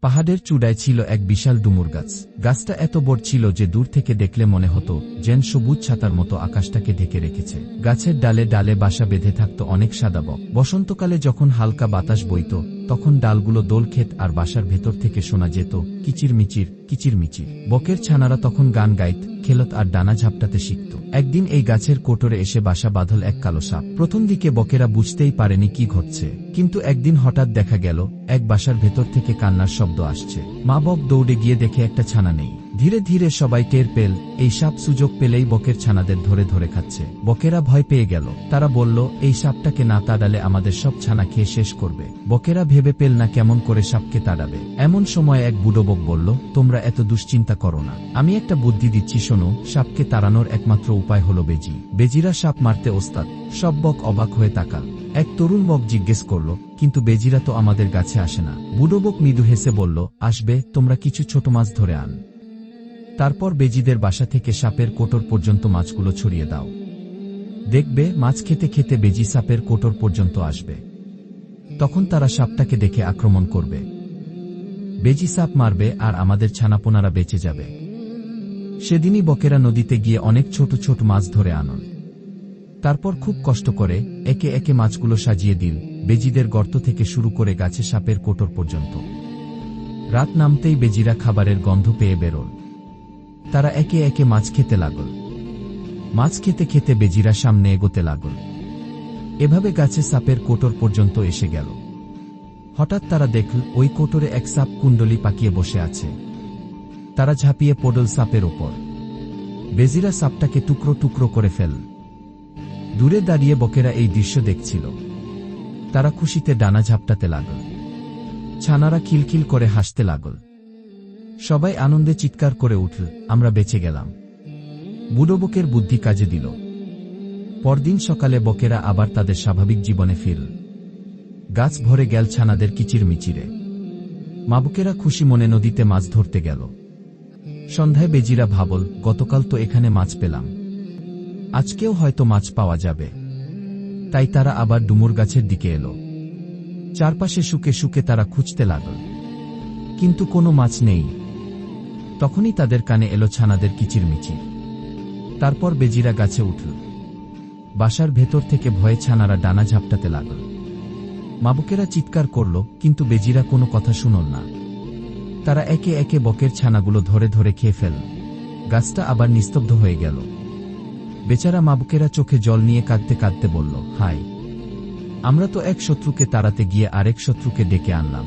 পাহাড়ের চূড়ায় ছিল এক বিশাল ডুমুর গাছ। গাছটা এত বড় ছিল যে দূর থেকে দেখলে মনে হতো যেন সবুজ ছাতার মতো আকাশটাকে ঢেকে রেখেছে। গাছের ডালে ডালে বাসা বেঁধে থাকত অনেক সাদা বক। বসন্তকালে যখন হালকা বাতাস বইত তখন ডালগুলো দোল খেত আর বাসার ভেতর থেকে শোনা যেত কিচিরমিচির কিচিরমিচির। বকের ছানারা তখন গান গাইত, খেলত আর ডানা ঝাপটাতে শিখত। একদিন এই গাছের কোটরে এসে বাসা বাঁধল এক কালো সাপ। প্রথম দিকে বকেরা বুঝতেই পারেনি কি ঘটছে, কিন্তু একদিন হঠাৎ দেখা গেল এক বাসার ভেতর থেকে কান্নার শব্দ আসছে। মা বক দৌড়ে গিয়ে দেখে একটা ছানা নেই। ধীরে ধীরে সবাই টের পেল এই সাপ সুযোগ পেলেই বকের ছানাদের ধরে ধরে খাচ্ছে। বকেরা ভয় পেয়ে গেল। তারা বলল, এই সাপটাকে না তাড়ালে আমাদের সব ছানা খেয়ে শেষ করবে। বকেরা ভেবে পেল না কেমন করে সাপকে তাড়াবে। এমন সময় এক বুড়ো বক বলল, তোমরা এত দুশ্চিন্তা করো না, আমি একটা বুদ্ধি দিচ্ছি, শোনো। সাপকে তাড়ানোর একমাত্র উপায় হলো বেজি। বেজিরা সাপ মারতে ওস্তাদ। সব বক অবাক হয়ে তাকাল। এক তরুণ বক জিজ্ঞেস করল, কিন্তু বেজিরা তো আমাদের গাছে আসে না। বুড়ো বক মৃদু হেসে বলল, আসবে, তোমরা কিছু ছোট মাছ ধরে আন। তারপর বেজিদের বাসা থেকে সাপের কোটর পর্যন্ত মাছগুলো ছড়িয়ে দাও। দেখবে মাছ খেতে খেতে বেজি সাপের কোটর পর্যন্ত আসবে। তখন তারা সাপটাকে দেখে আক্রমণ করবে। বেজি সাপ মারবে আর আমাদের ছানাপোনারা বেঁচে যাবে। সেদিনই বকেরা নদীতে গিয়ে অনেক ছোট ছোট মাছ ধরে আনল। তারপর খুব কষ্ট করে একে একে মাছগুলো সাজিয়ে দিল, বেজিদের গর্ত থেকে শুরু করে গাছে সাপের কোটর পর্যন্ত। রাত নামতেই বেজিরা খাবারের গন্ধ পেয়ে বেরোল। তারা একে একে মাছ খেতে লাগল। মাছ খেতে খেতে বেজিরা সামনে এগোতে লাগল। এভাবে গাছে সাপের কোটর পর্যন্ত এসে গেল। হঠাৎ তারা দেখল ওই কোটরে এক সাপ কুণ্ডলি পাকিয়ে বসে আছে। তারা ঝাঁপিয়ে পড়ল সাপের ওপর। বেজিরা সাপটাকে টুকরো টুকরো করে ফেলল। দূরে দাঁড়িয়ে বকেরা এই দৃশ্য দেখছিল। তারা খুশিতে ডানা ঝাপটাতে লাগল। ছানারা খিলখিল করে হাসতে লাগল। সবাই আনন্দে চিৎকার করে উঠল, আমরা বেঁচে গেলাম। বুড়ো বকের বুদ্ধি কাজে দিল। পরদিন সকালে বকেরা আবার তাদের স্বাভাবিক জীবনে ফিরল। গাছ ভরে গেল ছানাদের কিচিরমিচিরে। মাবুকেরা খুশি মনে নদীতে মাছ ধরতে গেল। সন্ধ্যায় বেজিরা ভাবল, গতকাল তো এখানে মাছ পেলাম, আজকেও হয়তো মাছ পাওয়া যাবে। তাই তারা আবার ডুমুর গাছের দিকে এলো। চারপাশে শুকে শুকে তারা খুঁজতে লাগল, কিন্তু কোনো মাছ নেই। তখনই তাদের কানে এলো ছানাদের কিচিরমিচির। তারপর বেজিরা গাছে উঠল। বাসার ভেতর থেকে ভয়ে ছানারা ডানা ঝাপটাতে লাগল। মাবুকেরা চিৎকার করল, কিন্তু বেজিরা কোনো কথা শুনল না। তারা একে একে বকের ছানাগুলো ধরে ধরে খেয়ে ফেলল। গাছটা আবার নিস্তব্ধ হয়ে গেল। বেচারা মাবুকেরা চোখে জল নিয়ে কাঁদতে কাঁদতে বলল, হায়, আমরা তো এক শত্রুকে তাড়াতে গিয়ে আরেক শত্রুকে ডেকে আনলাম।